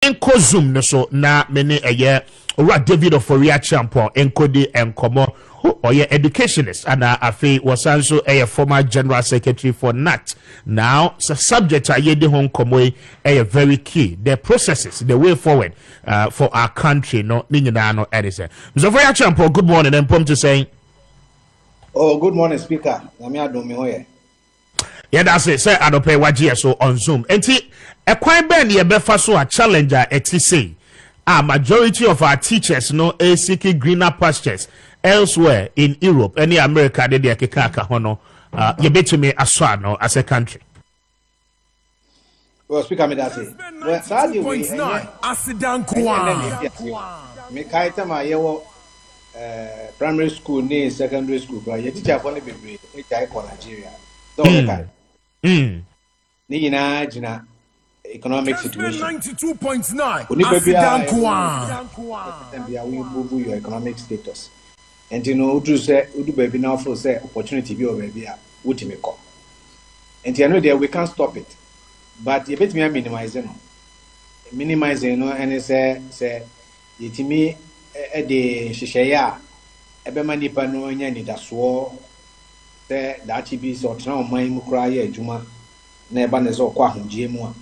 enko zoom no so na mene eye ora David Oforia Champion enkodi enkomo oye educationist and afi was also a former general secretary for NAT. Now the subject aye de hon komo a very key, the processes, the way forward for our country no ni nyina no edise. Mr. Oforia Champion, good morning and pom to say. Oh, good morning, Speaker. Nami adomi hoye. Yeah, that's it. Say adope waji so on Zoom. Enti e kwan ben ye befa so a challenger say a majority of our teachers no are seeking greener pastures elsewhere in Europe, any America de de keka hono ye betumi aso no as a country. Well, Speaker, me that say. Well, sadly we asidan kwa. Me kaita ma yewo primary school ni secondary school but ye teacher for ne bebre e jai ko Nigeria. So we kai. Ni nyina jina economic situation. 92.9 asidan kwa. And we move your economic status. And you know to say udu baby now for say opportunity be over be a ultimate call. And you know there we can't stop it. But you bet me minimizing no and say yetimi e de hyehyɛ a ebema nipa no anya ni daso say that be so tena oman mu kra ye adwuma na eba ne so kwa ahogie mu a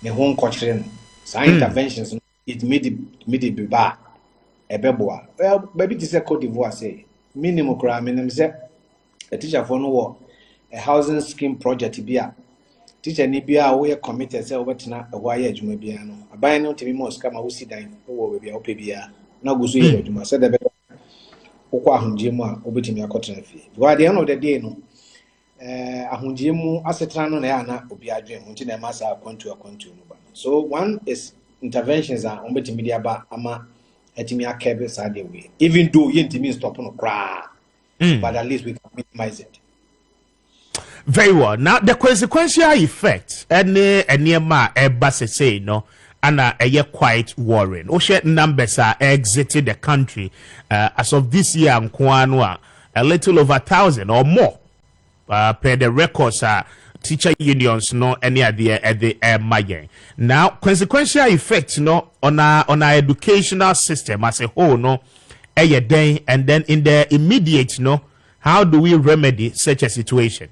ne ho nkɔkyere no sa interventions it made it be bad ebeboa well baby to say Cote d'Ivoire say minimum kra minimum say a teacher for no work a housing scheme project be a teacher ni bia we committed say obetena ewa ye adwuma bia no aban no temi mo ska ma wo si dan wo we bia wo pe bia na go so ye adwuma say the be kokwa ahunje mu a obetimi akotena fie because at the end of the day no ahunje mu asetran no na ya na obi adwen ho nti na ma sa akwantu no ba so one is interventions are obetimi dia ba ama etimi akebe sa the way even though ye ntimi stop no kra but at least we can minimize it. Very well. Now the consequential effect any ma say no and quite worrying. Oshe numbers are exited the country as of this year a little over 1,000 or more per the records teacher unions no any idea at the mayen. Now consequential effect no on our educational system as a whole no day and then in the immediate no how do we remedy such a situation?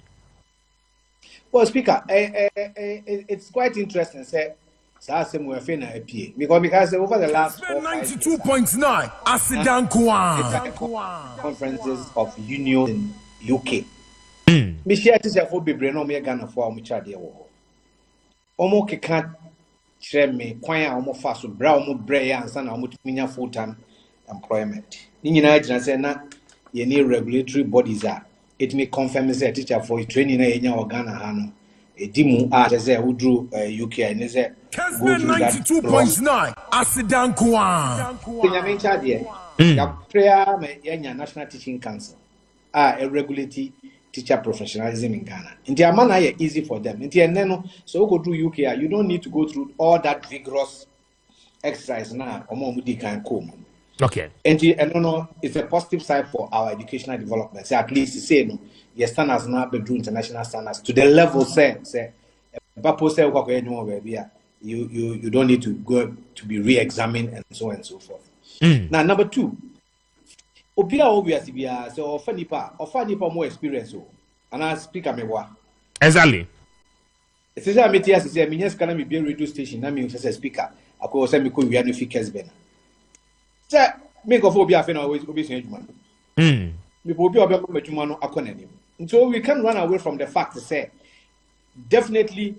Well, Speaker, it's quite interesting. Say, because over the last 92.9 asidan kwa conferences of union in UK. Me share teacher for bebre no me Ghana for omo chade wo. Omo keka kire me kwan a omo fa so bra omo bre ya ansa na omo timinya full time employment. Ni nyina agina say na ye ni regulatory bodies are. It may confirm say teacher for training na enya Ghana ha no edimu a say udru UK and say Kessben 92.9 asidan kwa Kenya mencha de ya prayer me enya National Teaching Council a regulate teacher professionalism in Ghana. Inti amana ya easy for them. Inti eneno so go through UK you don't need to go through all that vigorous exercise na omo mudi kan come. Okay. And no, it's a positive side for our educational development. So at least say no, your standards now be international standards to the level say you don't need to go to be re-examined and so on and so forth. Now number two, obviously so offer nipa more experience and I speak amewa. Exactly. It's a media say me yes can be radio station na me say speaker akọ say me ko wi anu fi Kessben. Say make of obi afa na always obi so adwuma. Me obi obi ko adwuma no akọ nanim. So we can run away from the fact to say definitely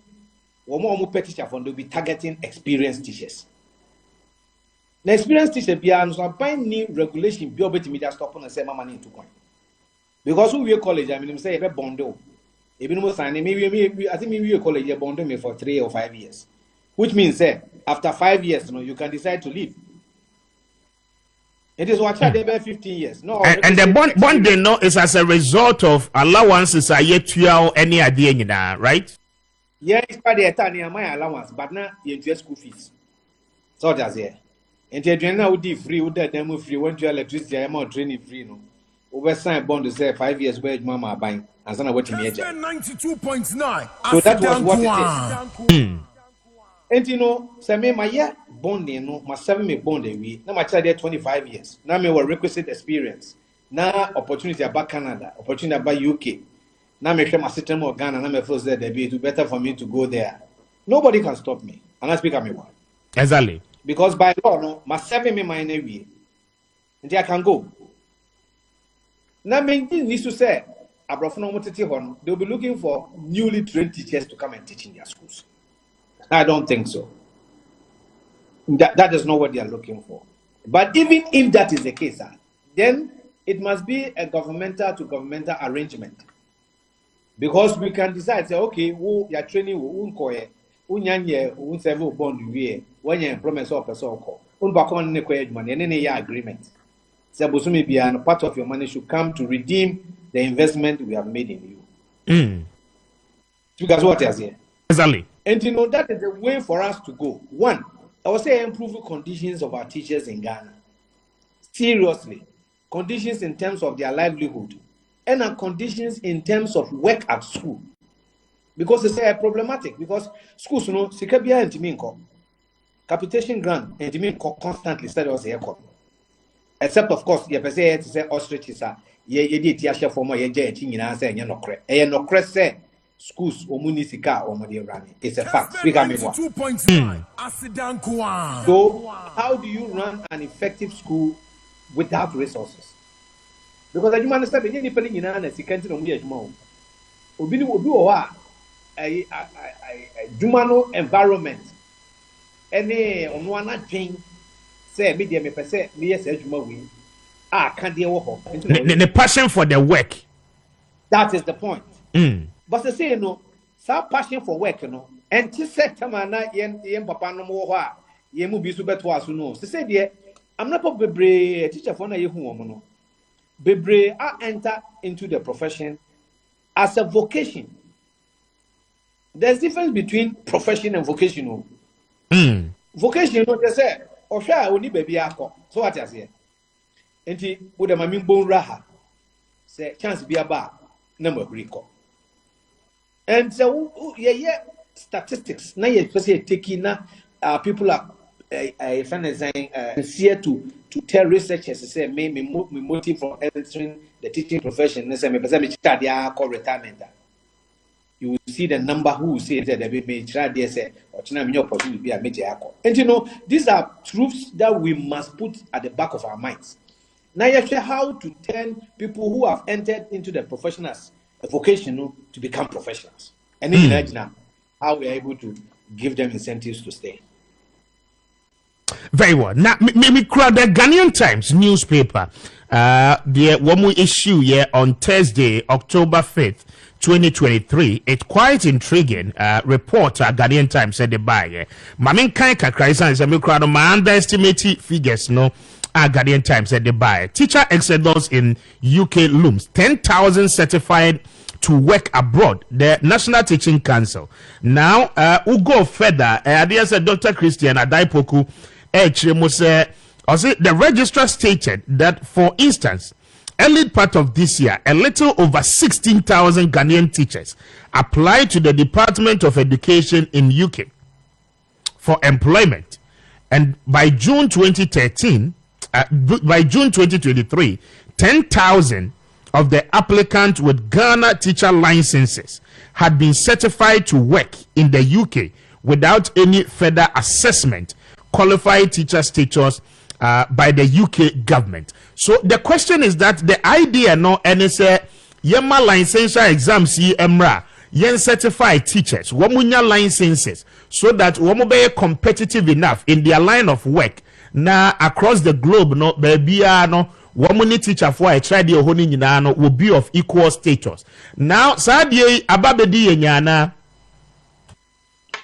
omo teacher for will be targeting experienced teachers. The experienced teacher bia no so ban new regulation bi obetimi just stop on say mama ni to kwan. Because we college I mean say e be bondo. E bi no sign me I think we college e bondo me for 3 or 5 years. Which means say after 5 years you can decide to leave. It is what they be 15 years. No, and the bond they know is as a result of allowances are yet to any idea in that, right? Yeah, it's part of the my allowance, but now you just school fees. So that's here. And the general would be free, would that demo free, when you electricity, I'm not training free. No, over sign bond to say 5 years where mama buying, and son of what you 92.9. So that was what it is. And you know, say me my year bonding no, my 7 me bond a week. Now my child there 25 years. Now me were requisite experience. Now opportunity about Canada, opportunity about UK. Now me share my system of Ghana. Now me first there be it better for me to go there. Nobody can stop me. And I speak at me one. Exactly. Because by law, no, my 7 me my way. And I can go. Now me needs to say, they'll be looking for newly trained teachers to come and teach in their schools. I don't think so. That is not what they are looking for. But even if that is the case, then it must be a governmental to governmental arrangement. Because we can decide, say, okay, who you are training, who you serve bond, when you employment or person call, and then agreement. So, part of your money should come to redeem the investment we have made in you. Because what is here? Exactly. And you know, that is the way for us to go. One, I would say improve the conditions of our teachers in Ghana. Seriously. Conditions in terms of their livelihood. And conditions in terms of work at school. Because it's problematic. Because schools, you know, Sikabia and Timinko, capitation grant and Timinko constantly study us here. Except, of course, you say to say ostriches are ye did Yasha for my jet in answer and Yanokre. And no crest say schools or municika or Modiorani. It's a fact. Speak at me one. So, how do you run an effective school without resources? Because as you understand, the independent in an second on the Edmond. Ubini will do a Jumano environment. Any on one thing. Say media me say me yes adwuma we can dey wo The passion for the work. That is the point. But they say no, some passion for work no and to set time na yen papa no mo ho a ye mu bi so beto aso no. Say there I'm not bebre teacher for na ye hu omo no. Bebre enter into the profession as a vocation. There's difference between profession and vocational. Vocation, you know, they say Osha only baby ako. So what you say? Enti wo de mami bon raha. Say chance be aba na mo agriko. And so yeah statistics na ye say taking na people are sincere to tell researchers say me motive for entering the teaching profession. Say me person me start their call retirement. You will see the number who say that they may try there say or opportunity be a major accord. And you know, these are truths that we must put at the back of our minds. Now you share how to turn people who have entered into the professionals vocational to become professionals. And then now how we are able to give them incentives to stay. Very well. Now, me crowd the Ghanaian Times newspaper. The one we issue here on Thursday, October 5th. 2023, it's quite intriguing report Ghanaian Times said the buy. Mamin kai kakra is a crowd my underestimate figures no Ghanaian Times said the buy. Teacher exodus in UK looms 10,000 certified to work abroad. The National Teaching Council. Now we'll go further. There said Dr. Christian Adaipoku the registrar stated that, for instance, early part of this year, a little over 16,000 Ghanaian teachers applied to the Department of Education in UK for employment, and by June 2023, 10,000 of the applicants with Ghana teacher licenses had been certified to work in the UK without any further assessment, qualified teacher status by the UK government. So the question is that the idea no and say yema licensure exams yi emra yen certified teachers womunya licenses so that womu be competitive enough in their line of work na across the globe no baby no womu ni teacher for a try the ohoni nyina no will be of equal status. Now sadie ababedi yenyana.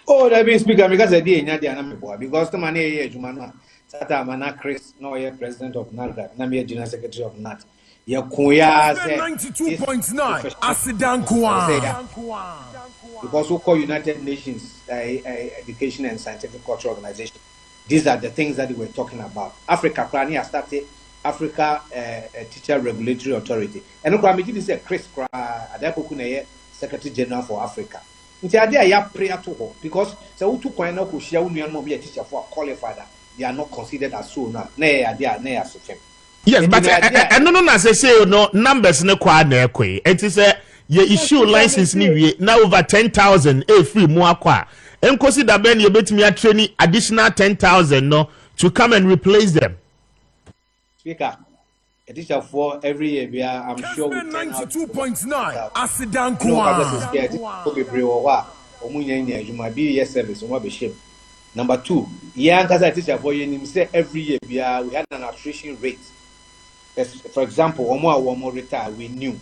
Oh, that means speaker because I did because the money here Jumana Sata Mana Chris no ye president of NAT, Namia General Secretary of NAT. Ya kuya 92.9 Asidan Kwan. Because we call United Nations Education and Scientific Culture Organization. These are the things that we were talking about. Africa Krani has started Africa Teacher Regulatory Authority. And Okramiji is a Chris Kra Adakokune Secretary General for Africa. nti ade a ya prayer to ho because say wo to kwan na ko hia wo nuan mo be teacher for qualified they are not considered as so na ade a na ya sefem. Yes, but no na say no numbers ne kwa na ekwe enti say ye issue license ni wie na over 10,000 free mu akwa enkosi da ben ye betimi a training additional 10,000 no to come and replace them. Speaker, a teacher for every year, I'm sure we 92.9 Asidan Kwa. Service, Number 2, young as a teacher for you, say every year we had an attrition rate. For example, one more retire, we knew.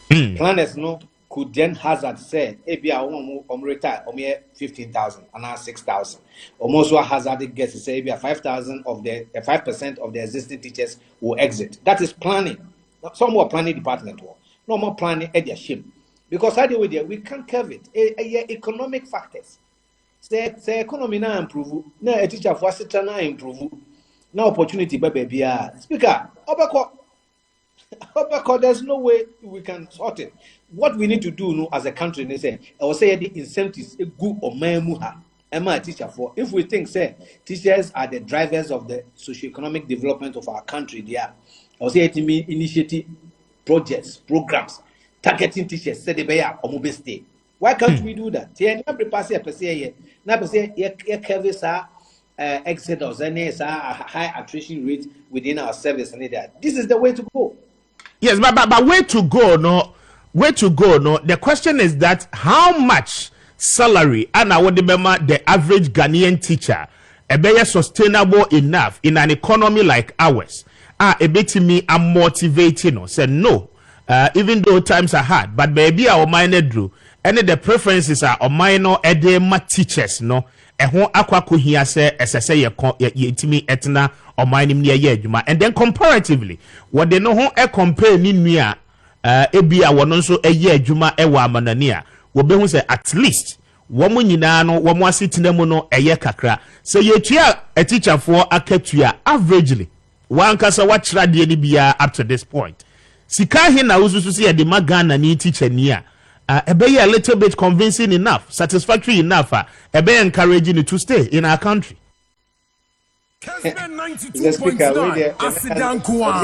Planners no could then hazard say, ABI retire, 15,000 and now 6,000. Almost what hazarded guess say, ABI 5,000 of the 5% of the existing teachers will exit. That is planning. Some more planning department work. No more planning at their shame. Because I do we can't curve it. Economic factors. Say economy now improve. Now a teacher for a now improve. Now opportunity, baby. Speaker, because there's no way we can sort it. What we need to do as a country, they say, I will say the incentives a good or memuha. Am I a teacher for? If we think say teachers are the drivers of the socio-economic development of our country, they are. I will say it mean initiative projects, programs, targeting teachers, say they be or mobile stay. Why can't we do that? Exodus and high attrition rate within our service and that. This is the way to go. Yes, but way to go, no. The question is that how much salary and the average Ghanaian teacher be sustainable enough in an economy like ours? A bit me I'm motivating no. Say no. Even though times are hard, but baby our minor drew. And the preferences are minor edema teachers, no. Ehon akwa ko hia se esese ye yetimi etna o minim ne ye adwuma and then comparatively what they know ho compare ni nua ebia wono nso eye adwuma e wa amanani a wo behu se at least wo mo nyina no wo mo asetina mu no eye kakra se yetua a teacher for akatua averagely wan kasa wa kira de ni bia up to this point sika he na ususu se ye de magana ni teacher ni a a little bit convincing enough, satisfactory enough, encouraging you to stay in our country. Kessben 92.9 Asidan Kwa.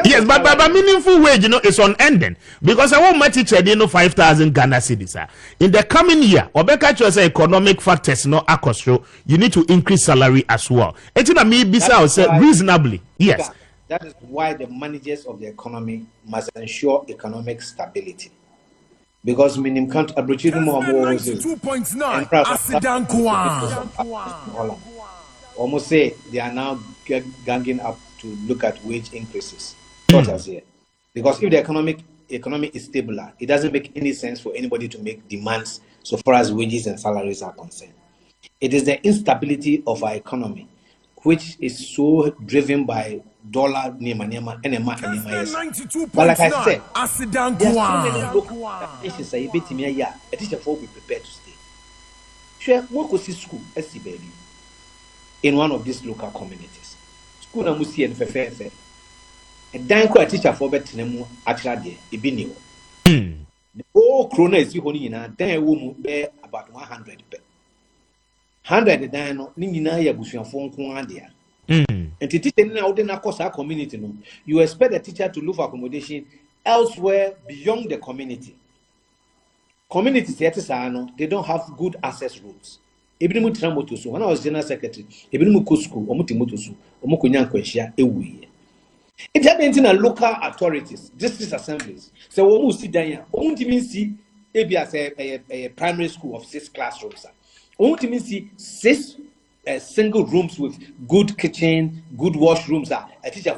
Yes, but meaningful wage, is unending because I want my teacher, 5,000 Ghana cedis. In the coming year, Obeka chose economic factors, no acostro, you need to increase salary as well. It's not me, bisa reasonably, yes. That is why the managers of the economy must ensure economic stability. Because minimum count abrochiri more 92.9 Asidan Kwa. Almost say they are now ganging up to look at wage increases. Here. Because if the economy is stable, it doesn't make any sense for anybody to make demands so far as wages and salaries are concerned. It is the instability of our economy which is so driven by dollar nema and but like I said, there's so many local issues that you a teacher will be prepared to stay. Sure, more go see school baby in one of these local communities. School na musi and fefe. A dan ko a teacher for better nemu actually there e new. The whole krona is only in a dan wo be about 100 per. 100 dan no ni nyina ya busuafo nko ade. And the teacher now within a community, no, you expect the teacher to look for accommodation elsewhere beyond the community. Communities they don't have good access roads. When I was general secretary, it happens in local authorities, district assemblies. So we must see there. We see a primary school of 6 classrooms. We see 6 single rooms with good kitchen, good washrooms. A teacher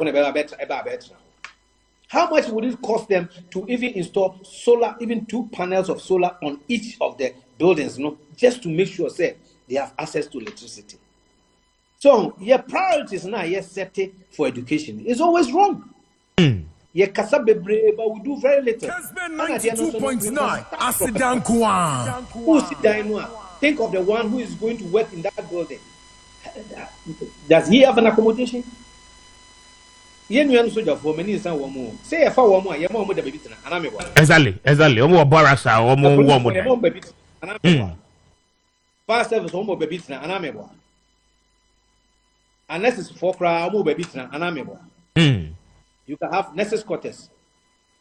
how much would it cost them to even install solar, even 2 panels of solar on each of the buildings, just to make sure say they have access to electricity? So your priorities now set for education is always wrong. Your kasabebre, but we do very little. Kessben 92.9 Asidan Kwa. Who sit down? Think of the one who is going to work in that building. Does he have an accommodation? yen yen soldier for many san woman say if I woman ye mom da baby tena anamebo Exactly. Omo barasa the omo police wo mo for ye dan. mom baby anamebo fire service omo baby tena anamebo unless it's for cry omo baby tena anamebo you can have nurses quarters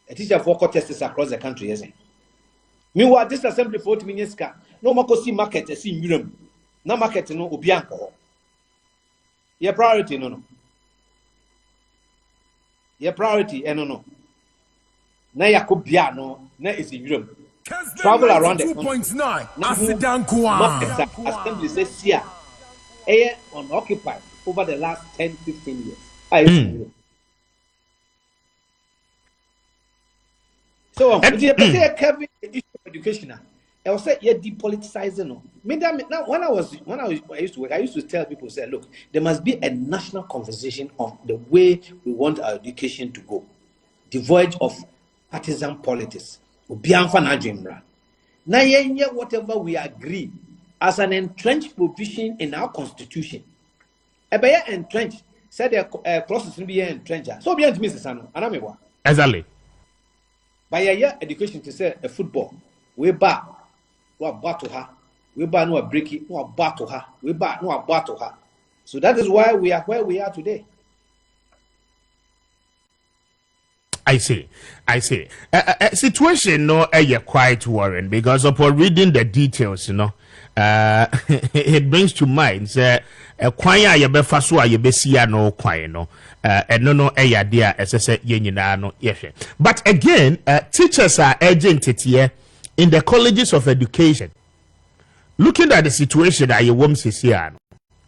a teacher for quarters across the country isn't meanwhile this assembly for 8 minutes ka no makosi market see nwuram na market no obi anko your priority no your priority no na yakobia no na is nwuram Kessben travel around the country 92.9 now market Asidankwa. assembly says here unoccupied over the last 10-15 years is nwuram so And if you say Kevin issue of education I was say yeah depoliticizing no now when I used to work I used to tell people say look there must be a national conversation on the way we want our education to go devoid of partisan politics obianfa na adwembra na yenye whatever we agree as an entrenched provision in our constitution ebe ya entrenched said the clauses be entrenched so be antimi sesano anamebo exactly. by your education to say a football we ba no battle her we ba no break it no battle her we ba no battle her so that is why we are where we are today. I see. Situation no quite worrying because upon reading the details, it brings to mind say a kwanya ye befa so a ye besia no kwan no eno no dia esese ye nyina no yehwe. But again, teachers are urgent it here in the colleges of education. Looking at the situation that you wom here,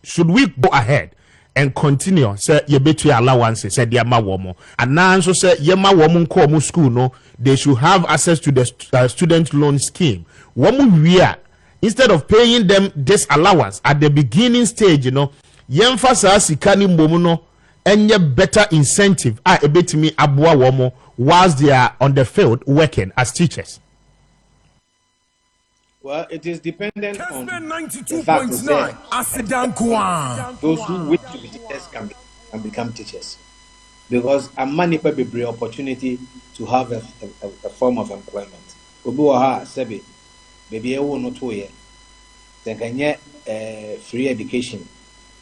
should we go ahead and continue say ye betwe allowances say dia ma womo and now so say ye ma womo nko mu school no they should have access to the student loan scheme womo wia instead of paying them this allowance at the beginning stage yemfa sa sika ni mbom no enye better incentive ebetimi aboa womo whilst they are on the field working as teachers. Well, it is dependent on Kessben the fact that 92.9 Asidankwa. those who wish to be teachers can become teachers because a man need be opportunity to have a form of employment. Obi wa ha sebe baby e wo no to ye then can free education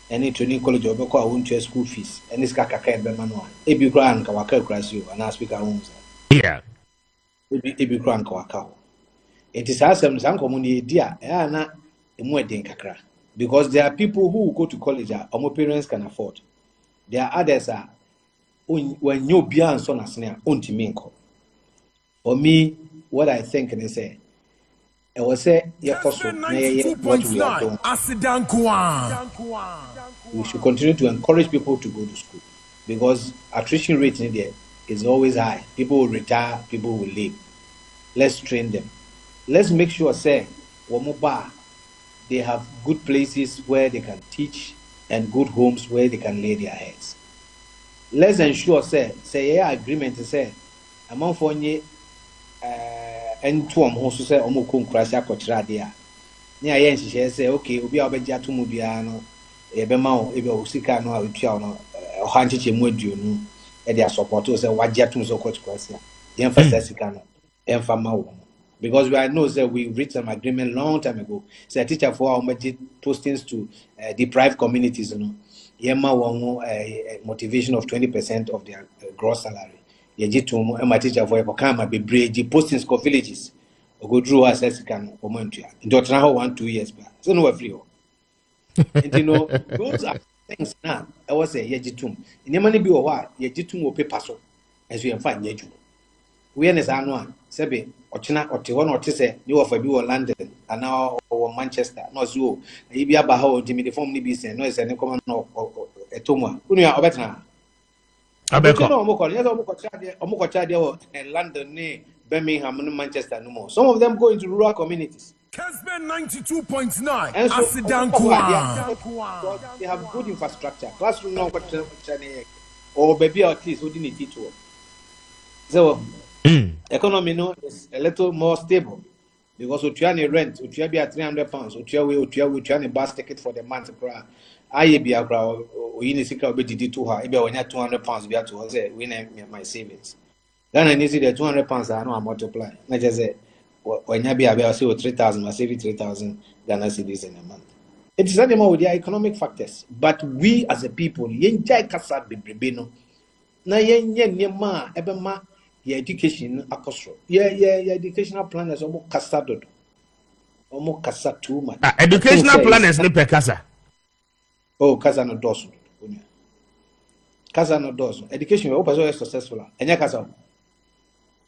any training college obi ko awon to school fees any ska kaka e be manu a ebi kura anka waka kura si o na speaker homes Yeah. ebi kura anka waka ho. It is awesome sankomo dia na emu eden kakra because there are people who go to college our parents can afford. There are others when you be and son as near untiminko. For me, what I think and say I was say Kessben what we are 92.9 doing. Asidankwa. We should continue to encourage people to go to school because attrition rate in there is always high. People will retire, people will leave. Let's train them. Let's make sure say Womoba they have good places where they can teach and good homes where they can lay their heads. Let's ensure say agreement say among for nye and to ho so say omo ko nkurase akokyera de a ne aye nhihye say okay obi a obegya to mu bia no e be ma o e be osika no a otua no o ha nchiche mu aduonu e dey support say wagya to so kokyerase a ye emphasize sika no emfa ma wo because I know that we reached an agreement long time ago. Say teacher for our postings to deprived communities, Yema won motivation of 20% of their gross salary. Yeji to my teacher for Kama be brave postings for villages. Go through us as can Omontia. In Dotrano 1-2 years back. So no free. And those are things now. I was say Yejitum. In your money be a while, Yejitum will pay paso as we find Yeju. We are Anwan, Sebe, Ochina, Otiwan, or Tisse, you offer you London, and now or Manchester, no zoo. Maybe about how Jimmy the form Libis and noise and common or Etoma. Who are better? I bet you know Omokocha and London, Birmingham, Manchester, no more. Some of them go into rural communities. Kessben 92.9 And so Asidankwa. they have good infrastructure. Classroom no or baby at least who didn't teach you. So economy is a little more stable because Utriani rent, Utria be at £300, Utria we Utria bus ticket for the month. I be a crowd we need to be to her. If I want 200 pounds, we have to say we name my savings. Then I need to the 200 pounds. I know I multiply. I just say when you be able to say 3,000, I save 3,000 Ghana cedis in a month. It is not anymore with the economic factors, but we as a people, yenjai kasa bebrebe no. Na yenye nyema ebema your education akosro. Yeah, educational planners almost kasa dodo. Almost kasa too much. Educational planners ne pe kasa. Oh, kasa no dosu. Kasa no dosu. Education we hope is successful. Enya kasa.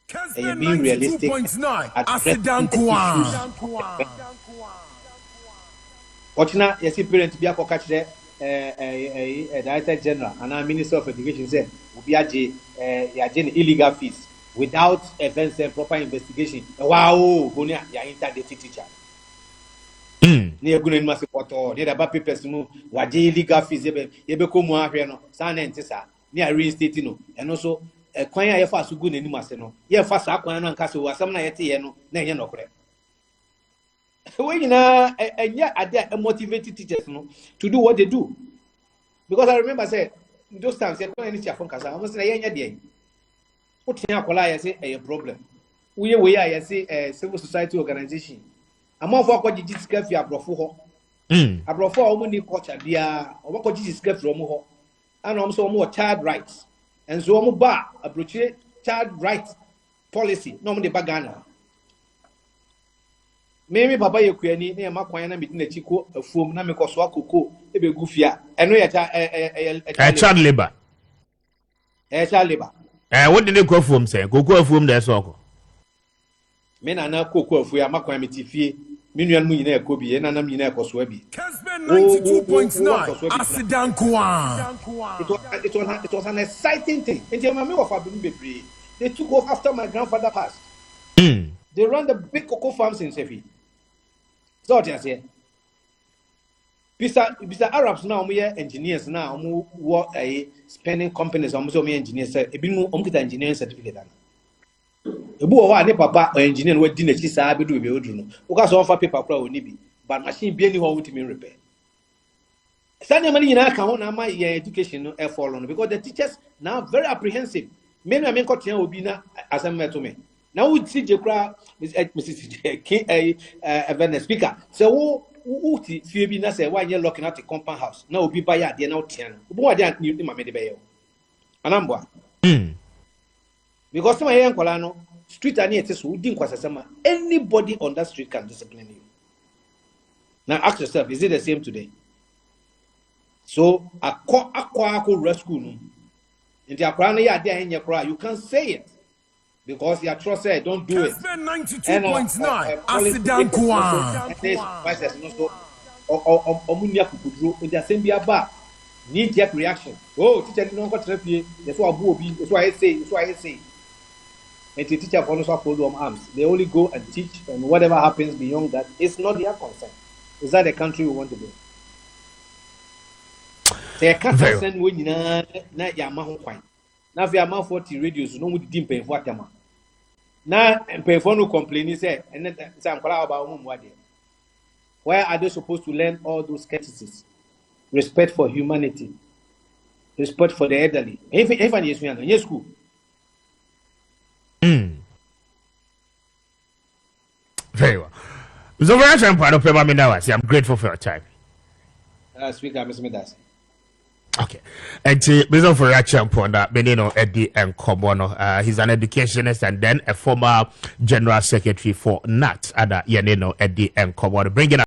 Kessben Being realistic 92.9. addressing the Asidankwa. Ochina yesi parent bi akoka kire director general and minister of education say obi aje yaje illegal fees without a proper investigation. Wow, bonia ya interdicted teacher. Ne egunu nima se poto ne da ba papers mu waje illegal fees yebe ko mu ahwe no sa na ntisa ne a reinstate no eno so kwan a yefa so gu nanim ase no ye fa sa kwan no nka se wasam na yete ye no na enye nokore we nyina enya ade motivated teachers no to do what they do, because I remember say those times kwan any teacher from kasa almost na ye nya de o tia akola ye say a problem we ye say civil society organization amafo akogigi sika fi abrofo ho abrofo a omo ni culture bia omo akogigi sika fi omo ho ana omo so omo child rights and so omo ba abrochi child rights policy no omo de bagana me papa ye kuani na ma kwan na me na chiko afuom na me koso akoko e be gufia eno ye child labor child labor what did they go from say koko afuom da so me na koko afu ya makwan me tifie me nuan mu nyina ekobi e na nam nyina ekoso abi Kessben 92.9 Asidankwa. It was an exciting thing. And my mother of Abim, they took off after my grandfather passed. They ran the big cocoa farms in Sefi. So what I say, bisa Arabs now, we are engineers now, who work spending companies, almost me engineers, a bit more engineering certificate. Ebu wa ne papa engineer we di na chi saa be do be odru no o ka so offer paper kra oni bi but machine bi ani ho wutimi repair sani mani nyina ka ho na ma your education no e follow no, because the teachers now very apprehensive. Me na me ko tia obi na asem meto me na wo ti je kra Mrs. Event speaker so wo ti fie bi na say wa nye locking out the compound house na obi ba ya de na o tia no obi wa de ni ma me de be ye anamboa because some young kolano street and yet so didn't kwasasama anybody on that street can discipline you. Now ask yourself, is it the same today? So aqua rescue no into a ya there in your cry, you can't say it because your trust said don't do it. Kessben 92.9 Asidankwa. This vices no so omunia kukudro in the same be aba knee jerk reaction. Oh, teacher no got trapie, that's what abu obi, that's why I say. And the teacher also fold on arms. They only go and teach, and whatever happens beyond that, it's not their concern. Is that the country we want to be? They can't send when you na Yamaha coin. Now, if you are 40 radios, no one didn't pay for them. Now, pay for no complaining, say, and then some call about whom what they. Why are they supposed to learn all those courtesies? Respect for humanity, respect for the elderly. Even yes, school. Very well. So very much I'm grateful for your time. Speaker, Mr. Medas. Okay. And to for your champion that Benino Eddie and Kobono, he's an educationist and then a former general secretary for NAT, Ada Yenino Eddie and Kobono. Bringing